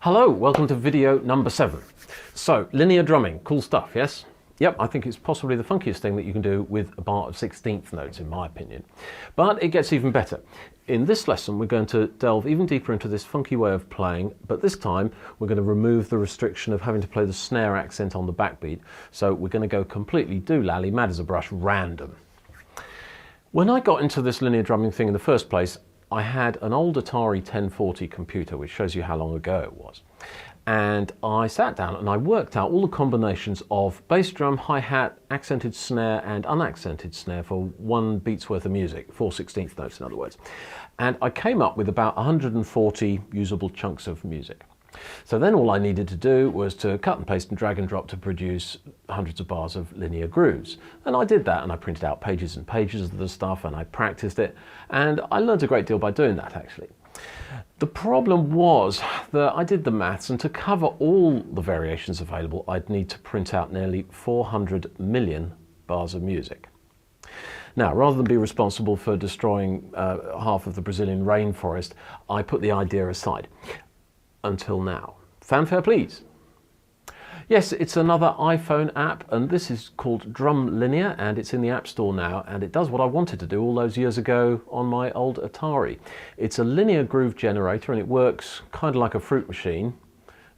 Hello, welcome to video number 7. So, linear drumming, cool stuff, yes? Yep, I think it's possibly the funkiest thing that you can do with a bar of 16th notes, in my opinion. But it gets even better. In this lesson, we're going to delve even deeper into this funky way of playing, but this time we're going to remove the restriction of having to play the snare accent on the backbeat. So we're going to go completely doolally, mad as a brush, random. When I got into this linear drumming thing in the first place, I had an old Atari 1040 computer, which shows you how long ago it was. And I sat down and I worked out all the combinations of bass drum, hi-hat, accented snare and unaccented snare for one beat's worth of music, 4/16 notes in other words. And I came up with about 140 usable chunks of music. So then all I needed to do was to cut and paste and drag and drop to produce hundreds of bars of linear grooves. And I did that, and I printed out pages and pages of the stuff and I practiced it, and I learned a great deal by doing that actually. The problem was that I did the maths, and to cover all the variations available I'd need to print out nearly 400 million bars of music. Now, rather than be responsible for destroying half of the Brazilian rainforest, I put the idea aside. Until now. Fanfare please. Yes, it's another iPhone app, and this is called Drum Linear, and it's in the App Store now, and it does what I wanted to do all those years ago on my old Atari. It's a linear groove generator, and it works kind of like a fruit machine,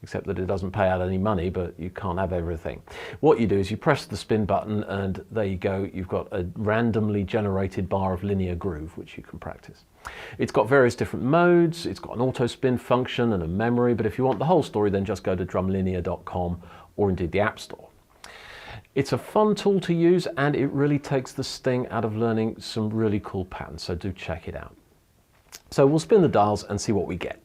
except that it doesn't pay out any money, but you can't have everything. What you do is you press the spin button, and there you go, you've got a randomly generated bar of linear groove, which you can practice. It's got various different modes, it's got an auto spin function and a memory, but if you want the whole story, then just go to drumlinear.com or indeed the App Store. It's a fun tool to use, and it really takes the sting out of learning some really cool patterns, so do check it out. So we'll spin the dials and see what we get.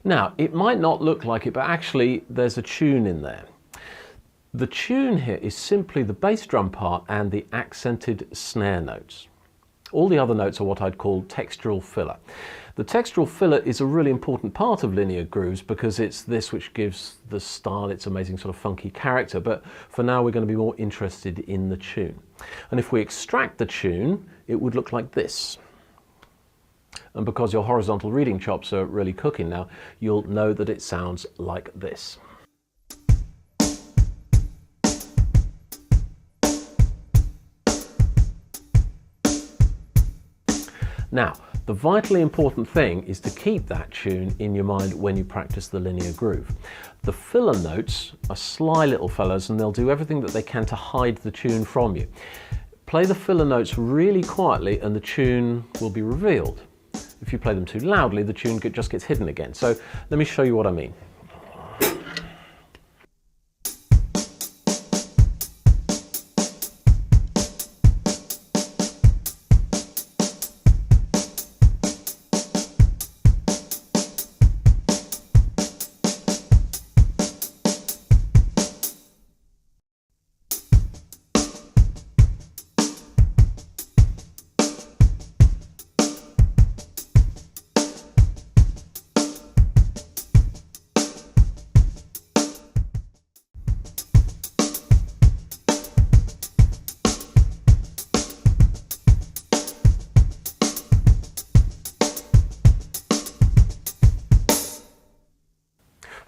Now, it might not look like it, but actually there's a tune in there. The tune here is simply the bass drum part and the accented snare notes. All the other notes are what I'd call textural filler. The textural filler is a really important part of linear grooves because it's this which gives the style its amazing sort of funky character, but for now we're going to be more interested in the tune. And if we extract the tune, it would look like this. And because your horizontal reading chops are really cooking now, you'll know that it sounds like this. Now, the vitally important thing is to keep that tune in your mind when you practice the linear groove. The filler notes are sly little fellas, and they'll do everything that they can to hide the tune from you. Play the filler notes really quietly and the tune will be revealed. If you play them too loudly, the tune just gets hidden again. So let me show you what I mean.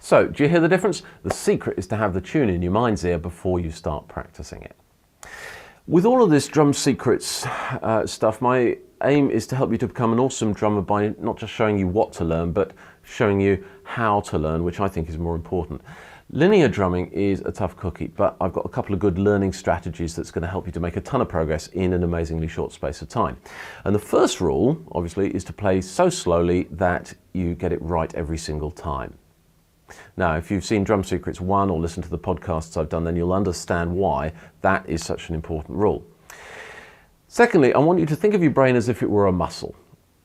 So, do you hear the difference? The secret is to have the tune in your mind's ear before you start practicing it. With all of this drum secrets stuff, my aim is to help you to become an awesome drummer by not just showing you what to learn, but showing you how to learn, which I think is more important. Linear drumming is a tough cookie, but I've got a couple of good learning strategies that's going to help you to make a ton of progress in an amazingly short space of time. And the first rule, obviously, is to play so slowly that you get it right every single time. Now, if you've seen Drum Secrets 1 or listened to the podcasts I've done, then you'll understand why that is such an important rule. Secondly, I want you to think of your brain as if it were a muscle.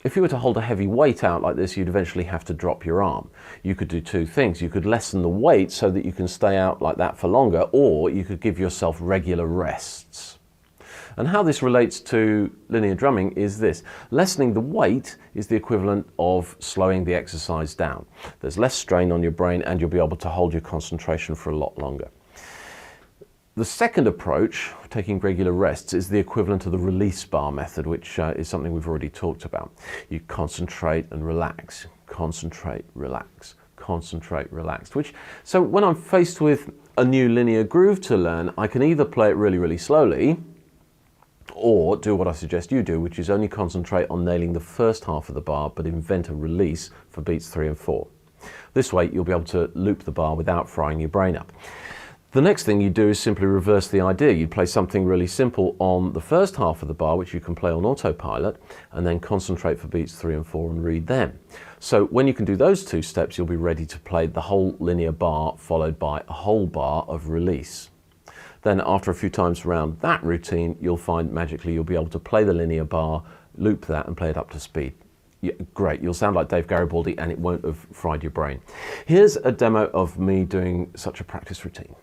If you were to hold a heavy weight out like this, you'd eventually have to drop your arm. You could do two things. You could lessen the weight so that you can stay out like that for longer, or you could give yourself regular rests. And how this relates to linear drumming is this. Lessening the weight is the equivalent of slowing the exercise down. There's less strain on your brain and you'll be able to hold your concentration for a lot longer. The second approach, taking regular rests, is the equivalent of the release bar method, which is something we've already talked about. You concentrate and relax, concentrate, relax, concentrate, relax. So when I'm faced with a new linear groove to learn, I can either play it really, really slowly, or do what I suggest you do, which is only concentrate on nailing the first half of the bar, but invent a release for beats 3 and 4. This way you'll be able to loop the bar without frying your brain up. The next thing you do is simply reverse the idea. You play something really simple on the first half of the bar, which you can play on autopilot, and then concentrate for beats 3 and 4 and read them. So when you can do those two steps, you'll be ready to play the whole linear bar followed by a whole bar of release. Then after a few times around that routine, you'll find magically you'll be able to play the linear bar, loop that and play it up to speed. Yeah, great, you'll sound like Dave Garibaldi and it won't have fried your brain. Here's a demo of me doing such a practice routine.